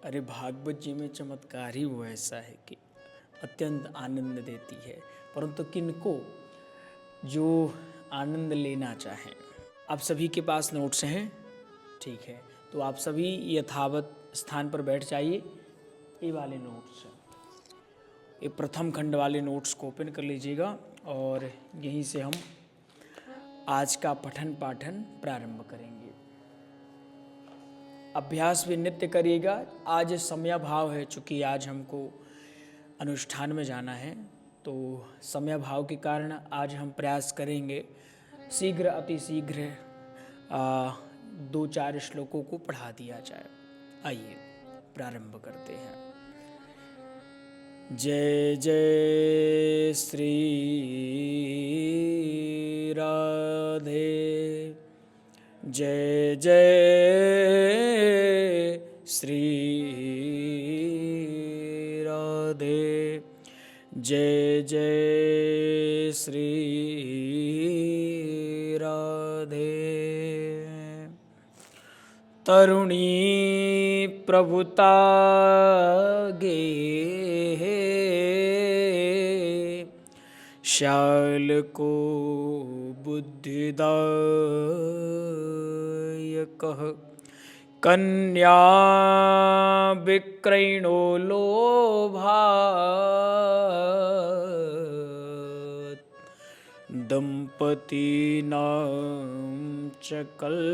अरे भागवत जी में चमत्कार ही वो ऐसा है कि अत्यंत आनंद देती है, परंतु किनको जो आनंद लेना चाहें। आप सभी के पास नोट्स हैं? ठीक है, तो आप सभी यथावत स्थान पर बैठ जाइए। ये वाले नोट्स हैं, ये प्रथम खंड वाले नोट्स को ओपन कर लीजिएगा और यहीं से हम आज का पठन पाठन प्रारंभ करेंगे। अभ्यास भी नित्य करिएगा। आज समयाभाव है, चूँकि आज हमको अनुष्ठान में जाना है, तो समयाभाव के कारण आज हम प्रयास करेंगे शीघ्र अतिशीघ्र 2-4 श्लोकों को पढ़ा दिया जाए। आइए प्रारंभ करते हैं। जय जय श्री राधे, जय जय श्री राधे, जय जय श्री राधे। तरुणी प्रभुता गे श्याल को बुद्धिदायक, कन्या विक्रयणो लोभात्, दंपतीनां च कल्कनम्।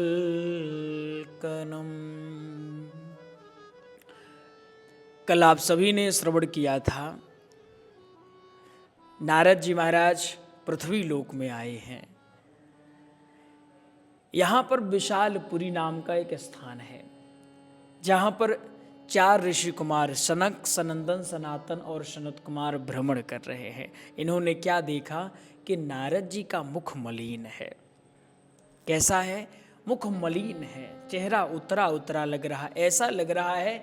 कल आप सभी ने श्रवण किया था, नारद जी महाराज पृथ्वी लोक में आए हैं। यहाँ पर विशालपुरी नाम का एक स्थान है, जहाँ पर 4 ऋषि कुमार सनक, सनंदन, सनातन और सनत कुमार भ्रमण कर रहे हैं। इन्होंने क्या देखा कि नारद जी का मुख मलिन है। कैसा है? मुख मलिन है, चेहरा उतरा उतरा लग रहा, ऐसा लग रहा है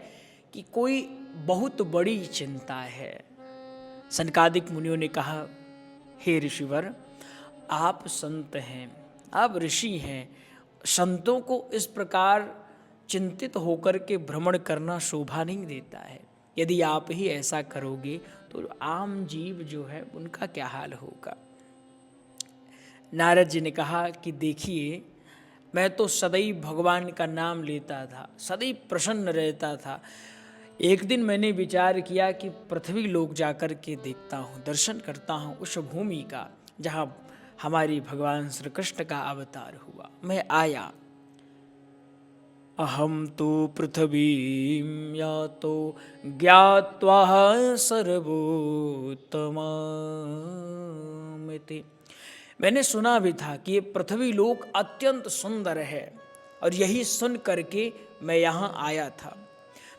कि कोई बहुत बड़ी चिंता है। सनकादिक मुनियों ने कहा, हे ऋषिवर, आप संत हैं, आप ऋषि हैं, संतों को इस प्रकार चिंतित होकर के भ्रमण करना शोभा नहीं देता है। यदि आप ही ऐसा करोगे तो आम जीव जो है उनका क्या हाल होगा। नारद जी ने कहा कि देखिए, मैं तो सदैव भगवान का नाम लेता था, सदैव प्रसन्न रहता था। एक दिन मैंने विचार किया कि पृथ्वी लोक जाकर के देखता हूँ, दर्शन करता हूँ उस भूमि का जहाँ हमारी भगवान श्री कृष्ण का अवतार हुआ। मैं आया। अहम तो पृथ्वीं यातो ज्ञात्वा सर्वोत्तमामिति। मैंने सुना भी था कि ये पृथ्वी लोक अत्यंत सुंदर है, और यही सुन करके मैं यहाँ आया था।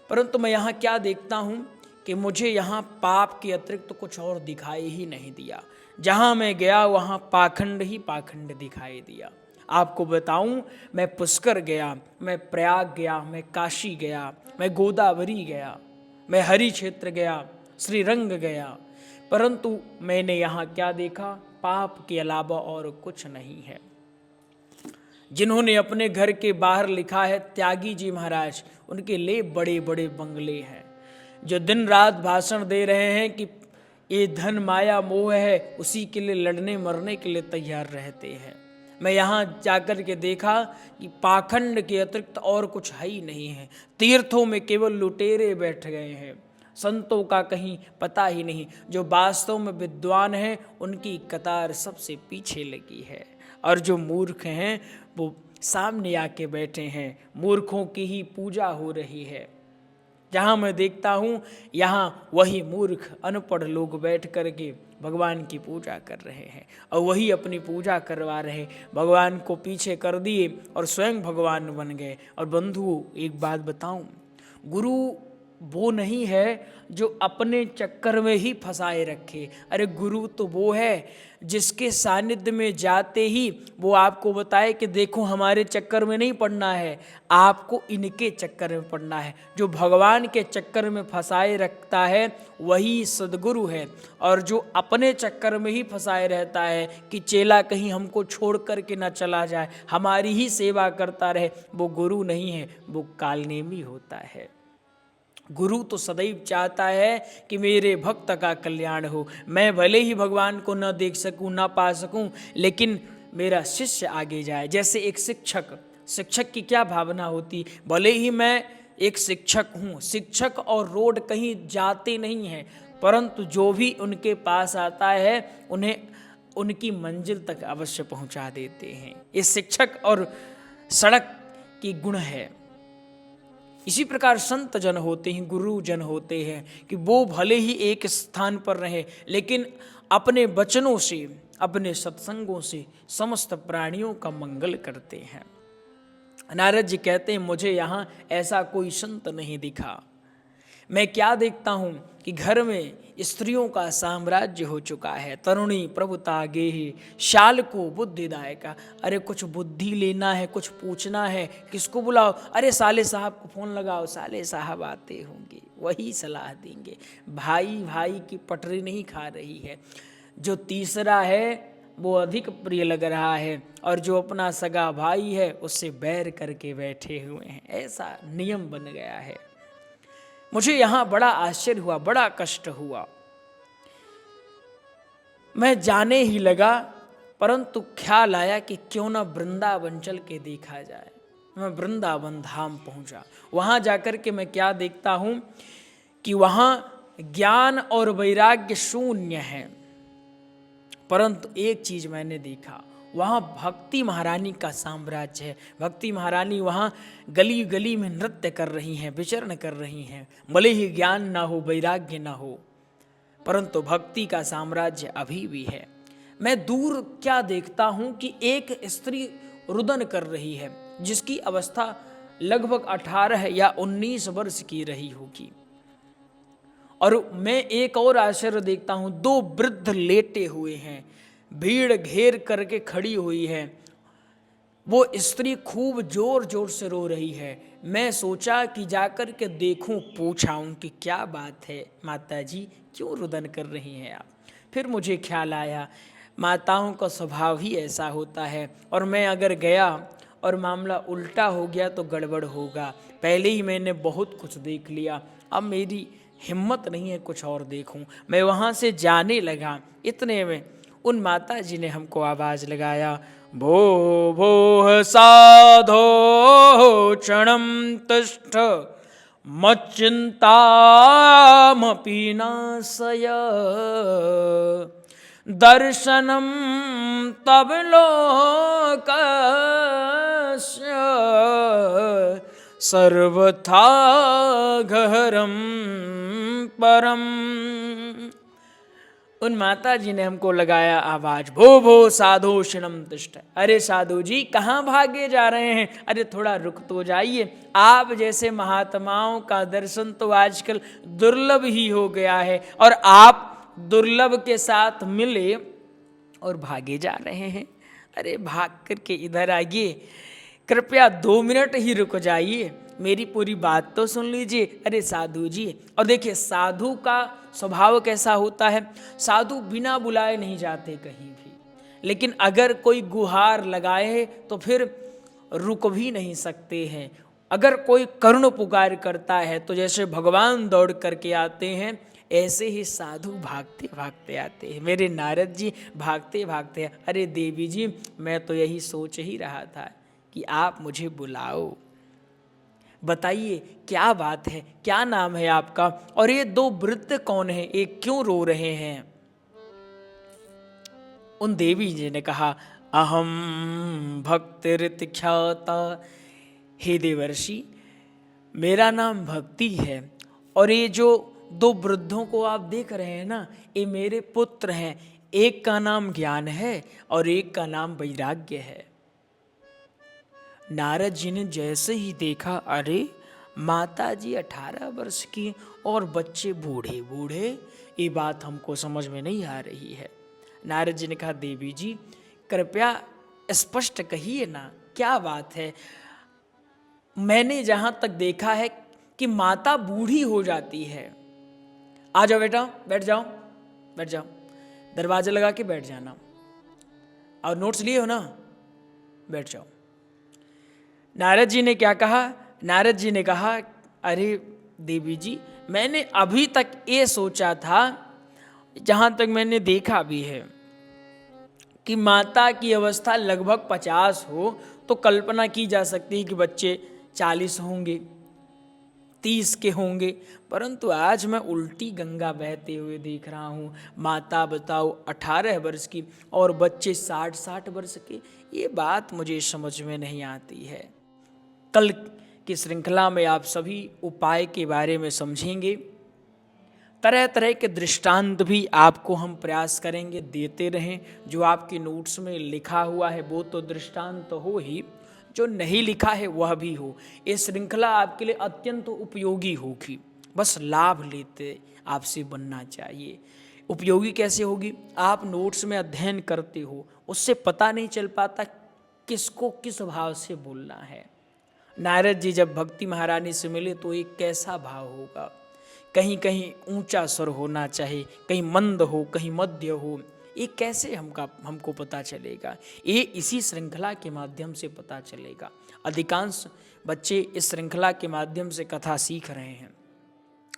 परंतु मैं यहाँ क्या देखता हूँ कि मुझे यहाँ पाप के अतिरिक्त तो कुछ और दिखाई ही नहीं दिया। जहाँ मैं गया वहाँ पाखंड ही पाखंड दिखाई दिया। आपको बताऊं, मैं पुष्कर गया, मैं प्रयाग गया, मैं काशी गया, मैं गोदावरी गया, मैं हरि क्षेत्र गया, श्रीरंग गया, परंतु मैंने यहाँ क्या देखा? पाप के अलावा और कुछ नहीं है। जिन्होंने अपने घर के बाहर लिखा है त्यागी जी महाराज, उनके लिए बड़े बड़े बंगले हैं, जो दिन रात भाषण दे रहे हैं कि ये धन माया मोह है, उसी के लिए लड़ने मरने के लिए तैयार रहते हैं। मैं यहाँ जाकर के देखा कि पाखंड के अतिरिक्त और कुछ है ही नहीं है। तीर्थों में केवल लुटेरे बैठ गए हैं, संतों का कहीं पता ही नहीं। जो वास्तव में विद्वान हैं उनकी कतार सबसे पीछे लगी है, और जो मूर्ख हैं वो सामने आके बैठे हैं। मूर्खों की ही पूजा हो रही है। जहाँ मैं देखता हूँ यहाँ वही मूर्ख अनपढ़ लोग बैठ करके भगवान की पूजा कर रहे हैं, और वही अपनी पूजा करवा रहे, भगवान को पीछे कर दिए और स्वयं भगवान बन गए। और बंधुओं, एक बात बताऊं, गुरु वो नहीं है जो अपने चक्कर में ही फंसाए रखे। अरे गुरु तो वो है जिसके सानिध्य में जाते ही वो आपको बताए कि देखो हमारे चक्कर में नहीं पड़ना है, आपको इनके चक्कर में पड़ना है। जो भगवान के चक्कर में फंसाए रखता है वही सद्गुरु है, और जो अपने चक्कर में ही फंसाए रहता है कि चेला कहीं हमको छोड़ कर के ना चला जाए, हमारी ही सेवा करता रहे, वो गुरु नहीं है, वो कालनेमी होता है। गुरु तो सदैव चाहता है कि मेरे भक्त का कल्याण हो। मैं भले ही भगवान को न देख सकूं, न पा सकूं, लेकिन मेरा शिष्य आगे जाए। जैसे एक शिक्षक की क्या भावना होती, भले ही मैं एक शिक्षक हूँ, शिक्षक और रोड कहीं जाते नहीं हैं, परंतु जो भी उनके पास आता है उन्हें उनकी मंजिल तक अवश्य पहुँचा देते हैं। ये शिक्षक और सड़क की गुण है। इसी प्रकार संत जन होते हैं, गुरु जन होते हैं कि वो भले ही एक स्थान पर रहे, लेकिन अपने वचनों से, अपने सत्संगों से समस्त प्राणियों का मंगल करते हैं। नारद जी कहते हैं, मुझे यहाँ ऐसा कोई संत नहीं दिखा। मैं क्या देखता हूँ कि घर में स्त्रियों का साम्राज्य हो चुका है। तरुणी प्रभुता गेहि शाल को बुद्धिदायका। अरे कुछ बुद्धि लेना है, कुछ पूछना है, किसको बुलाओ? अरे साले साहब को फोन लगाओ, साले साहब आते होंगे, वही सलाह देंगे। भाई भाई की पटरी नहीं खा रही है। जो तीसरा है वो अधिक प्रिय लग रहा है, और जो अपना सगा भाई है उससे बैर करके बैठे हुए हैं। ऐसा नियम बन गया है। मुझे यहाँ बड़ा आश्चर्य हुआ, बड़ा कष्ट हुआ। मैं जाने ही लगा, परंतु ख्याल आया कि क्यों ना वृंदावन चल के देखा जाए। मैं वृंदावन धाम पहुंचा। वहां जाकर के मैं क्या देखता हूं कि वहां ज्ञान और वैराग्य शून्य है, परंतु एक चीज मैंने देखा, वहाँ भक्ति महारानी का साम्राज्य है। भक्ति महारानी वहाँ गली गली में नृत्य कर रही हैं, विचरण कर रही हैं। भले ही ज्ञान ना हो, वैराग्य ना हो, परंतु भक्ति का साम्राज्य अभी भी है। मैं दूर क्या देखता हूँ कि एक स्त्री रुदन कर रही है, जिसकी अवस्था लगभग 18 या 19 वर्ष की रही होगी। और मैं एक और आश्चर्य देखता हूँ, 2 वृद्ध लेटे हुए हैं, भीड़ घेर करके खड़ी हुई है। वो स्त्री खूब जोर जोर से रो रही है। मैं सोचा कि जाकर के देखूं, पूछाऊं कि क्या बात है माता जी, क्यों रुदन कर रही हैं आप? फिर मुझे ख्याल आया, माताओं का स्वभाव ही ऐसा होता है, और मैं अगर गया और मामला उल्टा हो गया तो गड़बड़ होगा। पहले ही मैंने बहुत कुछ देख लिया, अब मेरी हिम्मत नहीं है कुछ और देखूं। मैं वहाँ से जाने लगा, इतने में उन माता जी ने हमको आवाज लगाया, भो भो साधो क्षणं तिष्ठ मच्चिन्तामपि नाशय दर्शनं तव लोकस्य सर्वथा गहरं परम। उन माता जी ने हमको लगाया आवाज, भो भो साधो क्षणं तिष्ठ। अरे साधु जी कहाँ भागे जा रहे हैं? अरे थोड़ा रुक तो जाइए। आप जैसे महात्माओं का दर्शन तो आजकल दुर्लभ ही हो गया है, और आप दुर्लभ के साथ मिले और भागे जा रहे हैं। अरे भाग करके इधर आइए, कृपया 2 मिनट ही रुक जाइए, मेरी पूरी बात तो सुन लीजिए। अरे साधु जी, और देखिए साधु का स्वभाव कैसा होता है, साधु बिना बुलाए नहीं जाते कहीं भी, लेकिन अगर कोई गुहार लगाए तो फिर रुक भी नहीं सकते हैं। अगर कोई करुण पुकार करता है तो जैसे भगवान दौड़ करके आते हैं, ऐसे ही साधु भागते भागते आते हैं। मेरे नारद जी भागते भागते, अरे देवी जी मैं तो यही सोच ही रहा था कि आप मुझे बुलाओ, बताइए क्या बात है, क्या नाम है आपका, और ये 2 वृद्ध कौन है, ये क्यों रो रहे हैं? उन देवी जी ने कहा, अहम भक्तिरिति ख्याता। हे देवर्षि, मेरा नाम भक्ति है, और ये जो 2 वृद्धों को आप देख रहे हैं ना, ये मेरे पुत्र हैं। एक का नाम ज्ञान है और एक का नाम वैराग्य है। नारद जी ने जैसे ही देखा, अरे माता जी 18 वर्ष की और बच्चे बूढ़े बूढ़े, ये बात हमको समझ में नहीं आ रही है। नारद जी ने कहा, देवी जी कृपया स्पष्ट कहिए ना, क्या बात है? मैंने जहां तक देखा है कि माता बूढ़ी हो जाती है। आ जाओ बेटा, बैठ जाओ, बैठ जाओ, दरवाजा लगा के बैठ जाना, और नोट्स लिए हो ना, बैठ जाओ। नारद जी ने क्या कहा? नारद जी ने कहा, अरे देवी जी, मैंने अभी तक ये सोचा था, जहाँ तक मैंने देखा भी है, कि माता की अवस्था लगभग 50 हो तो कल्पना की जा सकती है कि बच्चे 40 होंगे, 30 के होंगे। परंतु आज मैं उल्टी गंगा बहते हुए देख रहा हूँ। माता बताओ 18 वर्ष की और बच्चे 60-60 वर्ष के। ये बात मुझे समझ में नहीं आती है। कल की श्रृंखला में आप सभी उपाय के बारे में समझेंगे। तरह तरह के दृष्टांत भी आपको हम प्रयास करेंगे देते रहें। जो आपके नोट्स में लिखा हुआ है वो तो दृष्टांत हो ही, जो नहीं लिखा है वह भी हो। ये श्रृंखला आपके लिए अत्यंत उपयोगी होगी। बस लाभ लेते आपसे बनना चाहिए। उपयोगी कैसे होगी? आप नोट्स में अध्ययन करते हो, उससे पता नहीं चल पाता किसको किस भाव से बोलना है। नारद जी जब भक्ति महारानी से मिले तो एक कैसा भाव होगा? कहीं कहीं ऊंचा स्वर होना चाहिए, कहीं मंद हो, कहीं मध्य हो। ये कैसे हमको पता चलेगा? ये इसी श्रृंखला के माध्यम से पता चलेगा। अधिकांश बच्चे इस श्रृंखला के माध्यम से कथा सीख रहे हैं।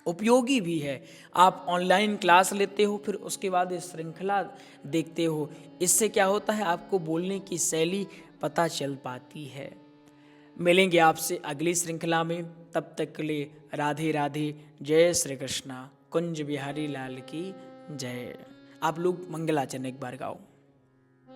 उपयोगी भी है। आप ऑनलाइन क्लास लेते हो, फिर उसके बाद इस श्रृंखला देखते हो। इससे क्या होता है, आपको बोलने की शैली पता चल पाती है। मिलेंगे आपसे अगली श्रृंखला में। तब तक के लिए राधे राधे। जय श्री कृष्णा। कुंज बिहारी लाल की जय। आप लोग मंगलाचरण एक बार गाओ।